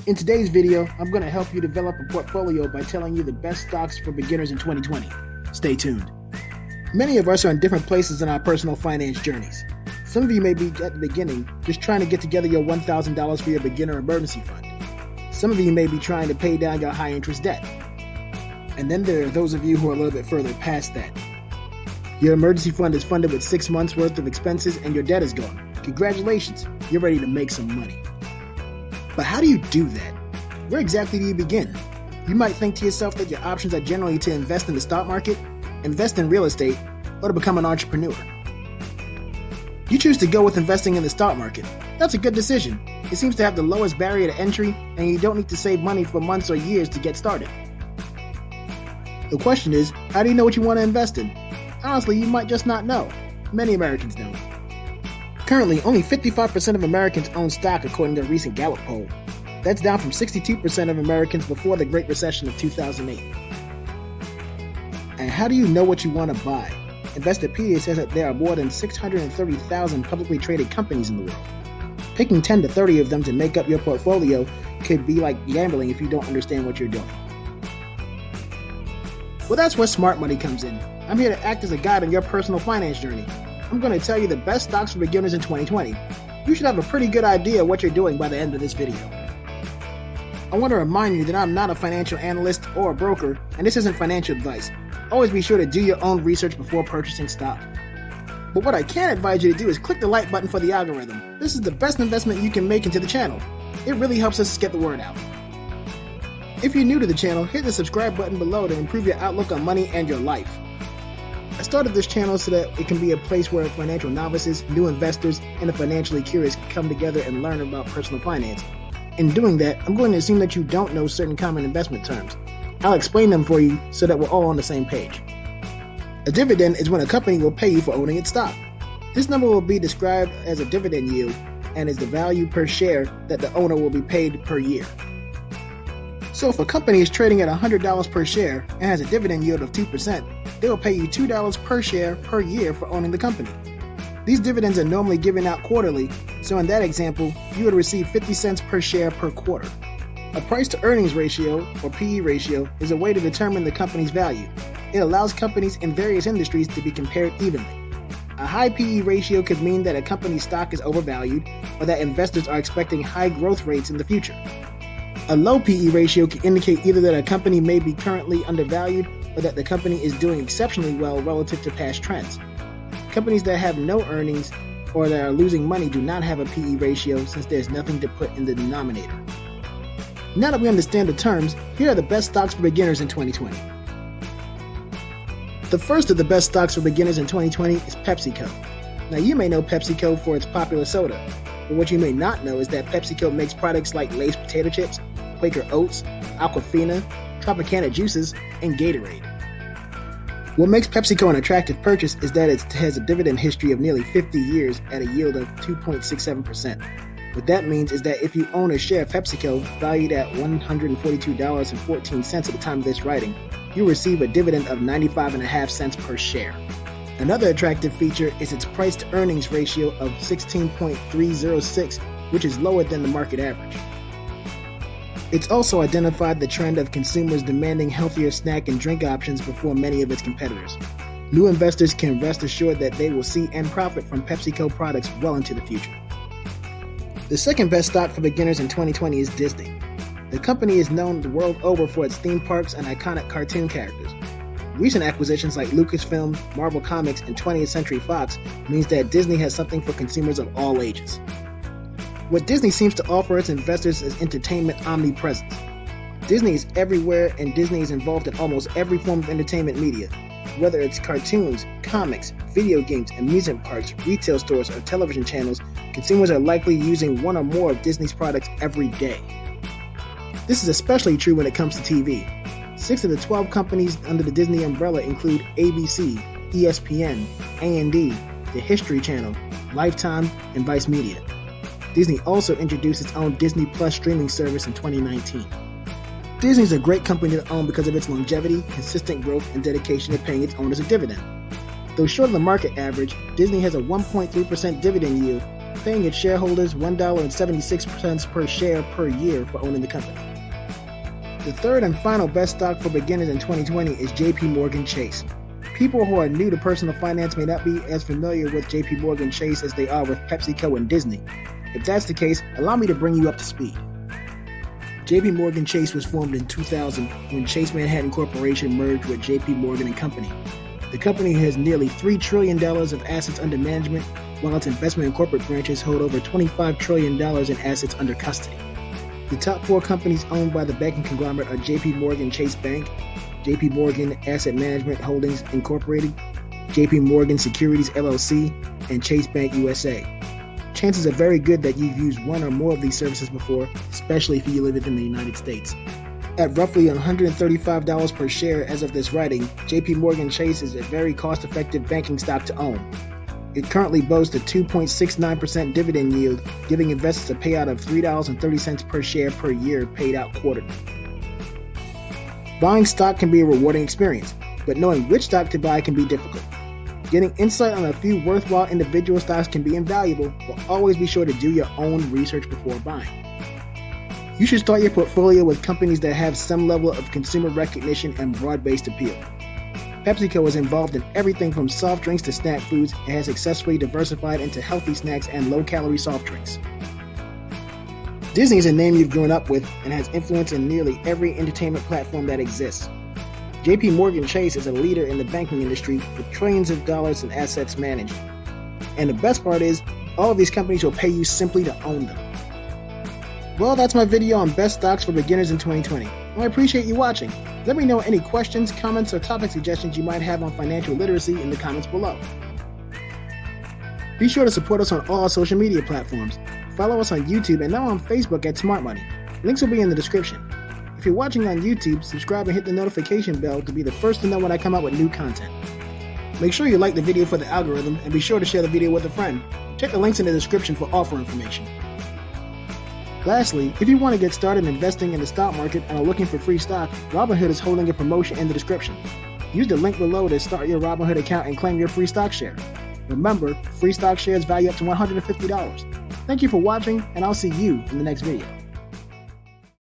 In today's video, I'm going to help you develop a portfolio by telling you the best stocks for beginners in 2020. Stay tuned. Many of us are in different places in our personal finance journeys. Some of you may be at the beginning, just trying to get together your $1,000 for your beginner emergency fund. Some of you may be trying to pay down your high-interest debt. And then there are those of you who are a little bit further past that. Your emergency fund is funded with 6 months' worth of expenses and your debt is gone. Congratulations, you're ready to make some money. But how do you do that? Where exactly do you begin? You might think to yourself that your options are generally to invest in the stock market, invest in real estate, or to become an entrepreneur. You choose to go with investing in the stock market. That's a good decision. It seems to have the lowest barrier to entry, and you don't need to save money for months or years to get started. The question is, how do you know what you want to invest in? Honestly, you might just not know. Many Americans don't. Currently, only 55% of Americans own stock according to a recent Gallup poll. That's down from 62% of Americans before the Great Recession of 2008. And how do you know what you want to buy? Investopedia says that there are more than 630,000 publicly traded companies in the world. Picking 10 to 30 of them to make up your portfolio could be like gambling if you don't understand what you're doing. Well, that's where smart money comes in. I'm here to act as a guide on your personal finance journey. I'm going to tell you the best stocks for beginners in 2020. You should have a pretty good idea of what you're doing by the end of this video. I want to remind you that I'm not a financial analyst or a broker, and this isn't financial advice. Always be sure to do your own research before purchasing stock. But what I can advise you to do is click the like button for the algorithm. This is the best investment you can make into the channel. It really helps us get the word out. If you're new to the channel, hit the subscribe button below to improve your outlook on money and your life. I started this channel so that it can be a place where financial novices, new investors, and the financially curious can come together and learn about personal finance. In doing that, I'm going to assume that you don't know certain common investment terms. I'll explain them for you so that we're all on the same page. A dividend is when a company will pay you for owning its stock. This number will be described as a dividend yield and is the value per share that the owner will be paid per year. So if a company is trading at $100 per share and has a dividend yield of 2%, they will pay you $2 per share per year for owning the company. These dividends are normally given out quarterly, so in that example, you would receive 50 cents per share per quarter. A price-to-earnings ratio, or PE ratio, is a way to determine the company's value. It allows companies in various industries to be compared evenly. A high PE ratio could mean that a company's stock is overvalued, or that investors are expecting high growth rates in the future. A low PE ratio can indicate either that a company may be currently undervalued or that the company is doing exceptionally well relative to past trends. Companies that have no earnings or that are losing money do not have a PE ratio since there's nothing to put in the denominator. Now that we understand the terms, here are the best stocks for beginners in 2020. The first of the best stocks for beginners in 2020 is PepsiCo. Now you may know PepsiCo for its popular soda, but what you may not know is that PepsiCo makes products like Lay's potato chips, Quaker Oats, Aquafina, Tropicana juices, and Gatorade. What makes PepsiCo an attractive purchase is that it has a dividend history of nearly 50 years at a yield of 2.67%. What that means is that if you own a share of PepsiCo valued at $142.14 at the time of this writing, you'll receive a dividend of 95.5 cents per share. Another attractive feature is its price-to-earnings ratio of 16.306, which is lower than the market average. It's also identified the trend of consumers demanding healthier snack and drink options before many of its competitors. New investors can rest assured that they will see and profit from PepsiCo products well into the future. The second best stock for beginners in 2020 is Disney. The company is known the world over for its theme parks and iconic cartoon characters. Recent acquisitions like Lucasfilm, Marvel Comics, and 20th Century Fox means that Disney has something for consumers of all ages. What Disney seems to offer its investors is entertainment omnipresence. Disney is everywhere, and Disney is involved in almost every form of entertainment media. Whether it's cartoons, comics, video games, amusement parks, retail stores, or television channels, consumers are likely using one or more of Disney's products every day. This is especially true when it comes to TV. 6 of the 12 companies under the Disney umbrella include ABC, ESPN, A&D, the History Channel, Lifetime, and Vice Media. Disney also introduced its own Disney Plus streaming service in 2019. Disney is a great company to own because of its longevity, consistent growth, and dedication to paying its owners a dividend. Though short of the market average, Disney has a 1.3% dividend yield paying its shareholders $1.76 per share per year for owning the company. The third and final best stock for beginners in 2020 is JPMorgan Chase. People who are new to personal finance may not be as familiar with JPMorgan Chase as they are with PepsiCo and Disney. If that's the case, allow me to bring you up to speed. JPMorgan Chase was formed in 2000 when Chase Manhattan Corporation merged with JPMorgan & Company. The company has nearly $3 trillion of assets under management, while its investment and corporate branches hold over $25 trillion in assets under custody. The top 4 companies owned by the banking conglomerate are JPMorgan Chase Bank, JPMorgan Asset Management Holdings Incorporated, JPMorgan Securities LLC, and Chase Bank USA. Chances are very good that you've used one or more of these services before, especially if you live within the United States. At roughly $135 per share as of this writing, JPMorgan Chase is a very cost-effective banking stock to own. It currently boasts a 2.69% dividend yield, giving investors a payout of $3.30 per share per year paid out quarterly. Buying stock can be a rewarding experience, but knowing which stock to buy can be difficult. Getting insight on a few worthwhile individual stocks can be invaluable, but always be sure to do your own research before buying. You should start your portfolio with companies that have some level of consumer recognition and broad-based appeal. PepsiCo is involved in everything from soft drinks to snack foods and has successfully diversified into healthy snacks and low-calorie soft drinks. Disney is a name you've grown up with and has influence in nearly every entertainment platform that exists. JPMorgan Chase is a leader in the banking industry with trillions of dollars in assets managed. And the best part is, all of these companies will pay you simply to own them. Well, that's my video on best stocks for beginners in 2020. I appreciate you watching. Let me know any questions, comments, or topic suggestions you might have on financial literacy in the comments below. Be sure to support us on all our social media platforms. Follow us on YouTube and now on Facebook at Smart Money. Links will be in the description. If you're watching on YouTube, subscribe and hit the notification bell to be the first to know when I come out with new content. Make sure you like the video for the algorithm and be sure to share the video with a friend. Check the links in the description for offer information. Lastly, if you want to get started investing in the stock market and are looking for free stock, Robinhood is holding a promotion in the description. Use the link below to start your Robinhood account and claim your free stock share. Remember, free stock shares value up to $150. Thank you for watching, and I'll see you in the next video.